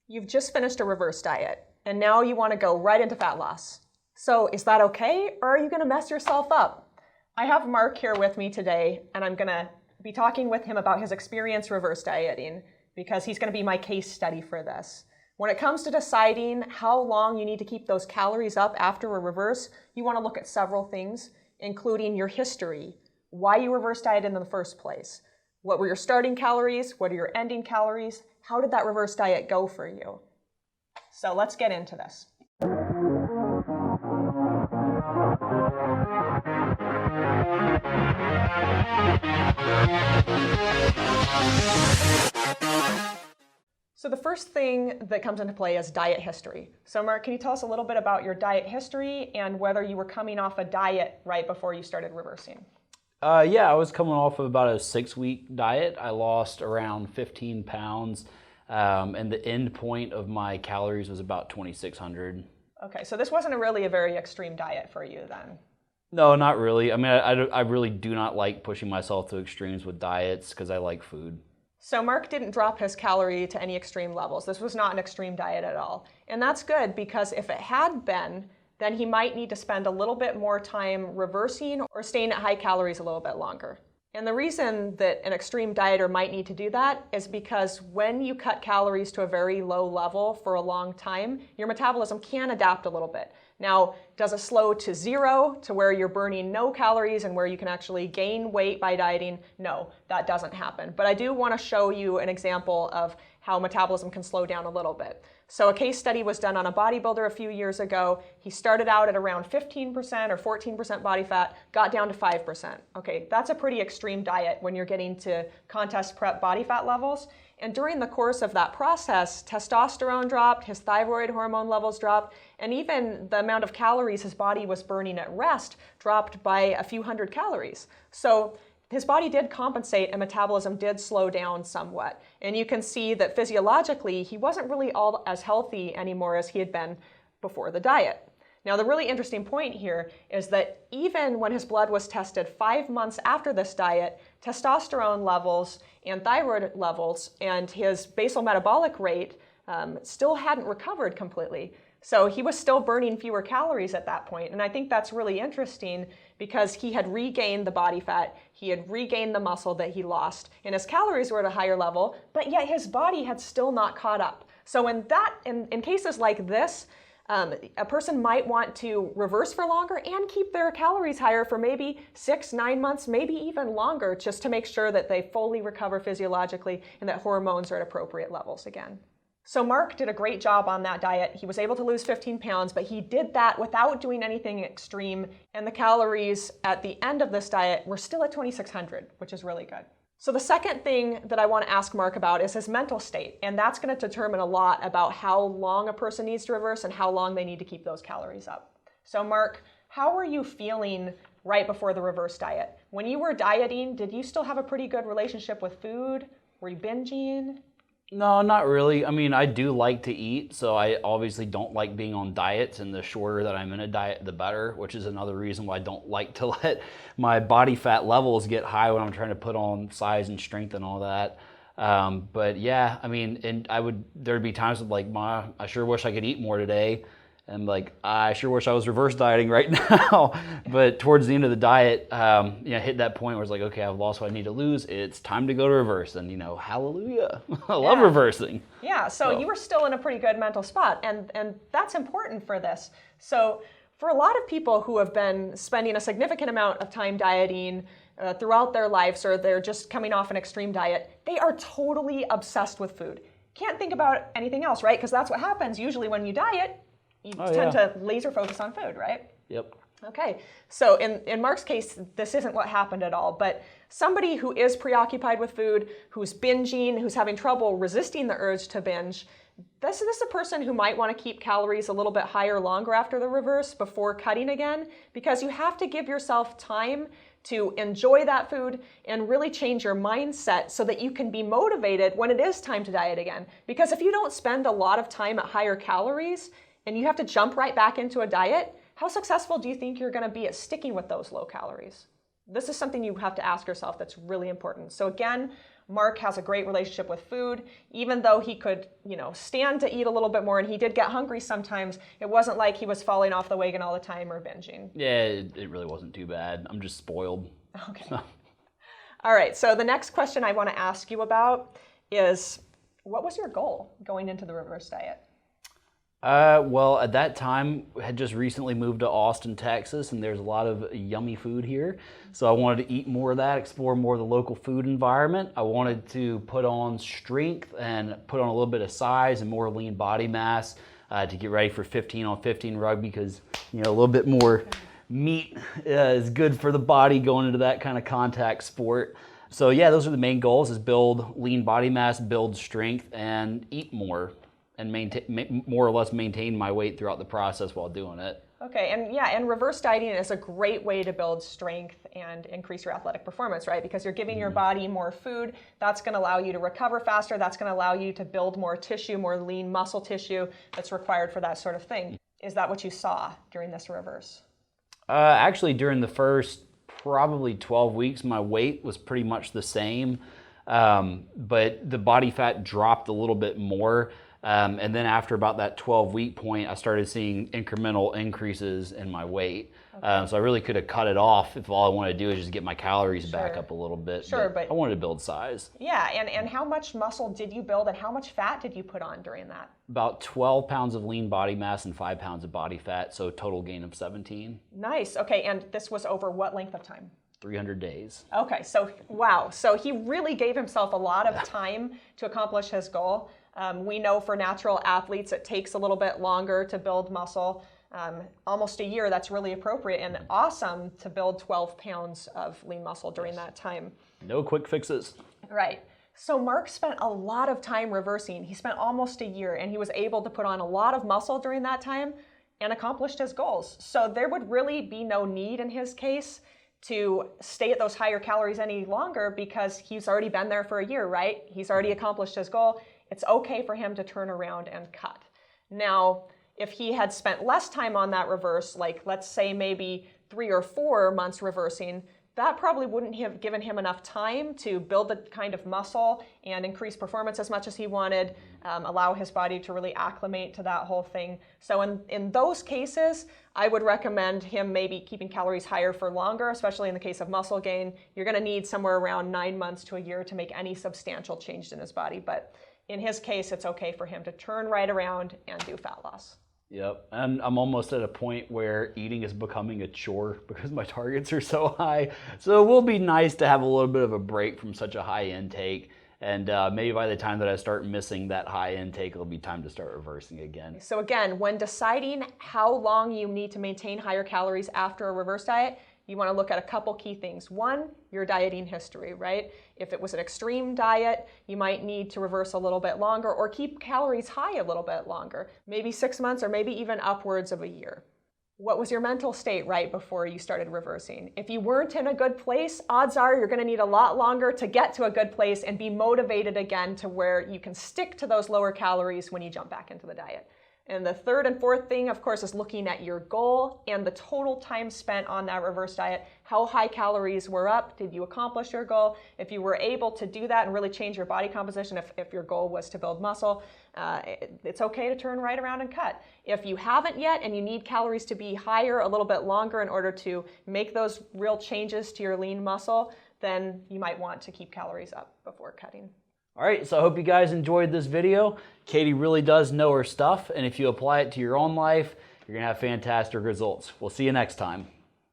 You've just finished a reverse diet, and now you want to go right into fat loss. So is that okay, or are you going to mess yourself up? I have Mark here with me today, and I'm going to be talking with him about his experience reverse dieting, because he's going to be my case study for this. When it comes to deciding how long you need to keep those calories up after a reverse, you want to look at several things, including your history, why you reverse dieted in the first place, what were your starting calories, what are your ending calories, how did that reverse diet go for you? So let's get into this. So the first thing that comes into play is diet history. So Mark, can you tell us a little bit about your diet history and whether you were coming off a diet right before you started reversing? Yeah, I was coming off of about a 6-week diet. I lost around 15 pounds, and the end point of my calories was about 2,600. Okay, so this wasn't really a very extreme diet for you then? No, not really. I mean, I really do not like pushing myself to extremes with diets because I like food. So Mark didn't drop his calorie to any extreme levels. This was not an extreme diet at all. And that's good, because if it had been, then he might need to spend a little bit more time reversing or staying at high calories a little bit longer. And the reason that an extreme dieter might need to do that is because when you cut calories to a very low level for a long time, your metabolism can adapt a little bit. Now, does it slow to zero, to where you're burning no calories and where you can actually gain weight by dieting? No, that doesn't happen. But I do want to show you an example of how metabolism can slow down a little bit. So a case study was done on a bodybuilder a few years ago. He started out at around 15% or 14% body fat, got down to 5%. Okay, that's a pretty extreme diet when you're getting to contest prep body fat levels. And during the course of that process, testosterone dropped, his thyroid hormone levels dropped, and even the amount of calories his body was burning at rest dropped by a few hundred calories. So his body did compensate and metabolism did slow down somewhat. And you can see that physiologically, he wasn't really all as healthy anymore as he had been before the diet. Now, the really interesting point here is that even when his blood was tested 5 months after this diet, testosterone levels and thyroid levels and his basal metabolic rate still hadn't recovered completely. So he was still burning fewer calories at that point. And I think that's really interesting because he had regained the body fat, he had regained the muscle that he lost, and his calories were at a higher level, but yet his body had still not caught up. So in cases like this, a person might want to reverse for longer and keep their calories higher for maybe 6-9 months, maybe even longer, just to make sure that they fully recover physiologically and that hormones are at appropriate levels again. So Mark did a great job on that diet. He was able to lose 15 pounds, but he did that without doing anything extreme, and the calories at the end of this diet were still at 2,600, which is really good. So the second thing that I want to ask Mark about is his mental state, and that's going to determine a lot about how long a person needs to reverse and how long they need to keep those calories up. So Mark, how were you feeling right before the reverse diet? When you were dieting, did you still have a pretty good relationship with food? Were you binging? No, not really. I mean, I do like to eat, so I obviously don't like being on diets, and the shorter that I'm in a diet, the better, which is another reason why I don't like to let my body fat levels get high when I'm trying to put on size and strength and all that. But yeah, I mean, and there'd be times of like, Ma, I sure wish I could eat more today. And like, I sure wish I was reverse dieting right now. But towards the end of the diet, hit that point where it's like, okay, I've lost what I need to lose. It's time to go to reverse. And hallelujah. I love reversing. Yeah, so you were still in a pretty good mental spot. And that's important for this. So for a lot of people who have been spending a significant amount of time dieting throughout their lives, or they're just coming off an extreme diet, they are totally obsessed with food. Can't think about anything else, right? Because that's what happens usually when you diet. You tend to laser focus on food, right? Yep. Okay, so in Mark's case, this isn't what happened at all, but somebody who is preoccupied with food, who's binging, who's having trouble resisting the urge to binge, this is a person who might want to keep calories a little bit higher longer after the reverse before cutting again, because you have to give yourself time to enjoy that food and really change your mindset so that you can be motivated when it is time to diet again. Because if you don't spend a lot of time at higher calories, and you have to jump right back into a diet, how successful do you think you're going to be at sticking with those low calories? This is something you have to ask yourself that's really important. So again, Mark has a great relationship with food. Even though he could, stand to eat a little bit more and he did get hungry sometimes, it wasn't like he was falling off the wagon all the time or binging. Yeah, it really wasn't too bad. I'm just spoiled. Okay. All right, so the next question I want to ask you about is, what was your goal going into the reverse diet? Well, at that time, I had just recently moved to Austin, Texas, and there's a lot of yummy food here. So I wanted to eat more of that, explore more of the local food environment. I wanted to put on strength and put on a little bit of size and more lean body mass to get ready for 15-on-15 rugby, because a little bit more meat is good for the body going into that kind of contact sport. So yeah, those are the main goals: is build lean body mass, build strength, and eat more, and more or less maintain my weight throughout the process while doing it. Okay, and reverse dieting is a great way to build strength and increase your athletic performance, right? Because you're giving your body more food. That's going to allow you to recover faster. That's going to allow you to build more tissue, more lean muscle tissue that's required for that sort of thing. Is that what you saw during this reverse? Actually, during the first probably 12 weeks, my weight was pretty much the same, but the body fat dropped a little bit more. And then after about that 12-week point, I started seeing incremental increases in my weight. Okay. So I really could have cut it off if all I wanted to do is just get my calories back up a little bit. Sure, but I wanted to build size. Yeah, and how much muscle did you build and how much fat did you put on during that? About 12 pounds of lean body mass and 5 pounds of body fat, so total gain of 17. Nice. Okay, and this was over what length of time? 300 days. Okay, so wow. So he really gave himself a lot of time to accomplish his goal. We know for natural athletes it takes a little bit longer to build muscle. Almost a year, that's really appropriate and awesome to build 12 pounds of lean muscle during that time. No quick fixes. Right. So Mark spent a lot of time reversing. He spent almost a year and he was able to put on a lot of muscle during that time and accomplished his goals. So there would really be no need in his case to stay at those higher calories any longer because he's already been there for a year, right? He's already accomplished his goal. It's okay for him to turn around and cut. Now, if he had spent less time on that reverse, like let's say maybe 3 or 4 months reversing, that probably wouldn't have given him enough time to build the kind of muscle and increase performance as much as he wanted, allow his body to really acclimate to that whole thing. So in those cases, I would recommend him maybe keeping calories higher for longer, especially in the case of muscle gain. You're gonna need somewhere around 9 months to a year to make any substantial change in his body. But in his case, it's okay for him to turn right around and do fat loss. Yep, and I'm almost at a point where eating is becoming a chore because my targets are so high. So it will be nice to have a little bit of a break from such a high intake. And maybe by the time that I start missing that high intake, it'll be time to start reversing again. So again, when deciding how long you need to maintain higher calories after a reverse diet, you want to look at a couple key things. One, your dieting history, right? If it was an extreme diet, you might need to reverse a little bit longer or keep calories high a little bit longer, maybe 6 months or maybe even upwards of a year. What was your mental state right before you started reversing? If you weren't in a good place, odds are you're going to need a lot longer to get to a good place and be motivated again to where you can stick to those lower calories when you jump back into the diet. And the third and fourth thing, of course, is looking at your goal and the total time spent on that reverse diet. How high calories were up? Did you accomplish your goal? If you were able to do that and really change your body composition, if your goal was to build muscle, it's okay to turn right around and cut. If you haven't yet and you need calories to be higher a little bit longer in order to make those real changes to your lean muscle, then you might want to keep calories up before cutting. All right, so I hope you guys enjoyed this video. Katie really does know her stuff, and if you apply it to your own life, you're gonna have fantastic results. We'll see you next time.